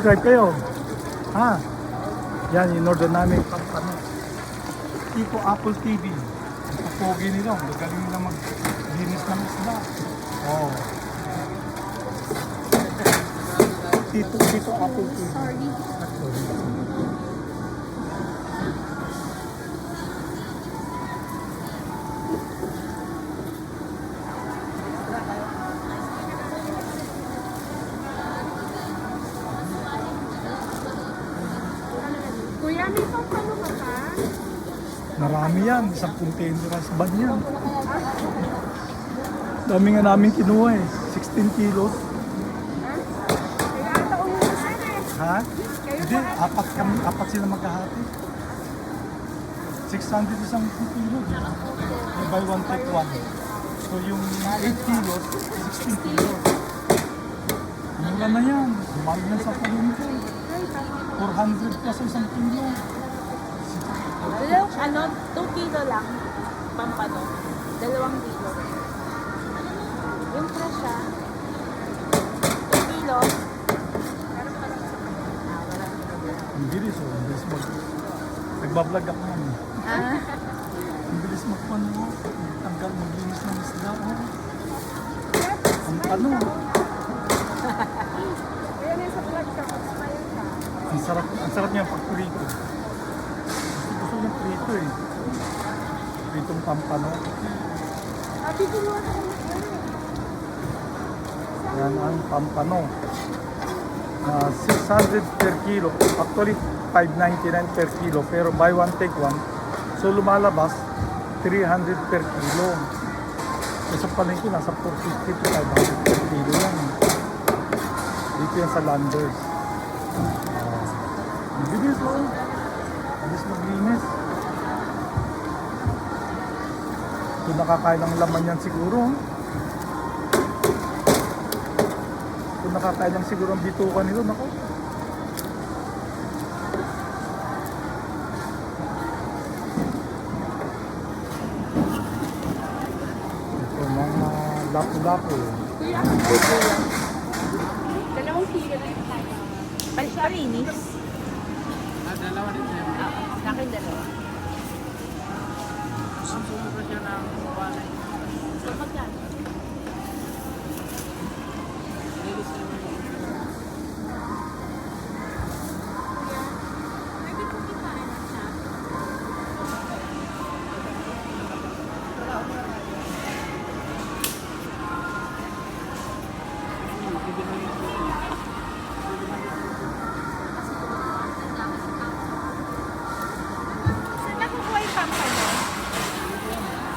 Subscribe kayo. Ha? Yan, in-order namin pampano. Tito Apple TV. Ang pogi nila. Magaling nila mag-linis ng isla. Oh. Tito Apple TV. Sorry. Kuya, may pampano ka pa? Marami yan. Isang container sa van yan. Dami nga namin kinuha eh. 16 kilos. Kaya ata umuusan eh. Ha? Hindi, apat sila magkahati. 600 isang kilo. May buy one take one. So yung 8 kilos, 16 kilos. Mura na yan. Mahal na sa palengke. 400 plus isang kilo. Ano, 2 kilo lang. Pampano. 2 kilo. Yung presya, 2 kilo. Ang bilis oh. Ang bilis nagbablog ako man. Ang bilis magpano. Tanggal maglinis ng isla oh. Ang ano. Kaya na sa vlog ka, mag-smile ka. Ang sarap niya pag prito. Gusto yung prito eh. Pritong pampano. Ate, tulungan ako mag Yan ang pampano. 600 per kilo. Actually, 599 per kilo. Pero buy one, take one. So lumalabas, 300 per kilo. Sa palengke, nasa 450 to 500 per kilo yan. Dito yan sa Landers. Ang bilis mo. Bilis maglinis. Kung nakakain ng laman yan siguro. Kung nakakain lang siguro ang bitukan nito, nako. Ito mga lapu-lapu. Kuya, 2 kilo lang tayo. Palinis? Dalawa din sa'yo. Sa akin 2. Ang sumunod siya ng walay. So, magkano? Pwede po kitain na siya. Saan nakukuha yung pampano?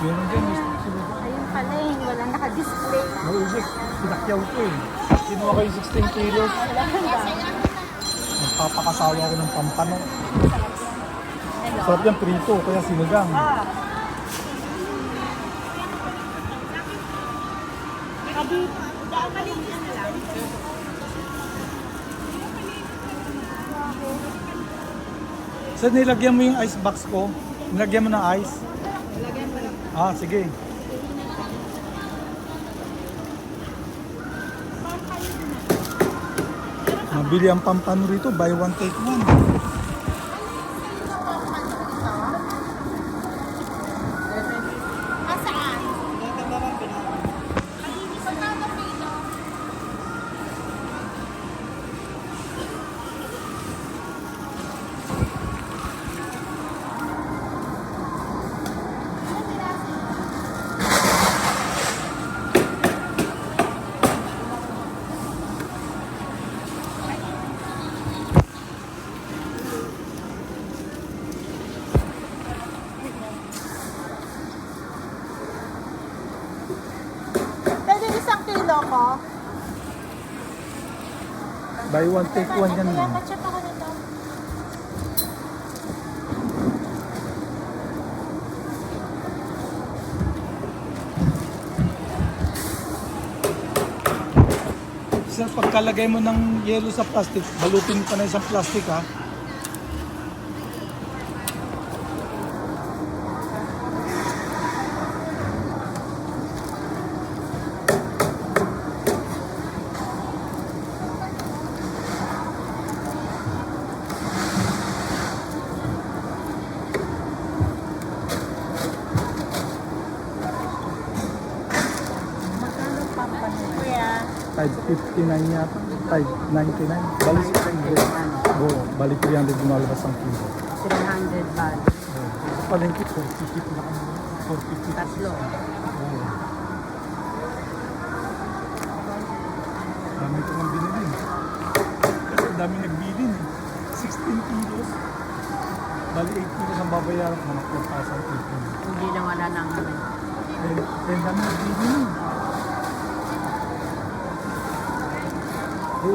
Meron din, may sunod. Ayun pala eh, walang naka-display. Mausik, pinakyaw ko eh. Kinuha ko yung 16 kilos. Magpapakasawa ko ng pampano. Sarap yung prito, kaya sinigang. So nilagyan mo yung ice box ko? Nilagyan mo ng ice? Ah, sige. Mabili ang pampano rito, buy one take one. Asaan? Pwede 1 kilo ko? Buy one take one yan. Nagchat ako nito. Sir, pagkalagay mo ng yelo sa plastic, balutin pa na isang plastic ha. 559 yata. 599. Bali 600. Oo, bali 300 lumalabas ang kilo. 300 bali. Sa palengke, 450 na kami. 450. Tatlo. Oo. Dami ko nang binili. Kasi dami nagbilin eh. 16 kilos. Bali 8 kilos ang babayaran ko. Mga 4,000 Hindi na wala nang Eh, dami nagbilin eh.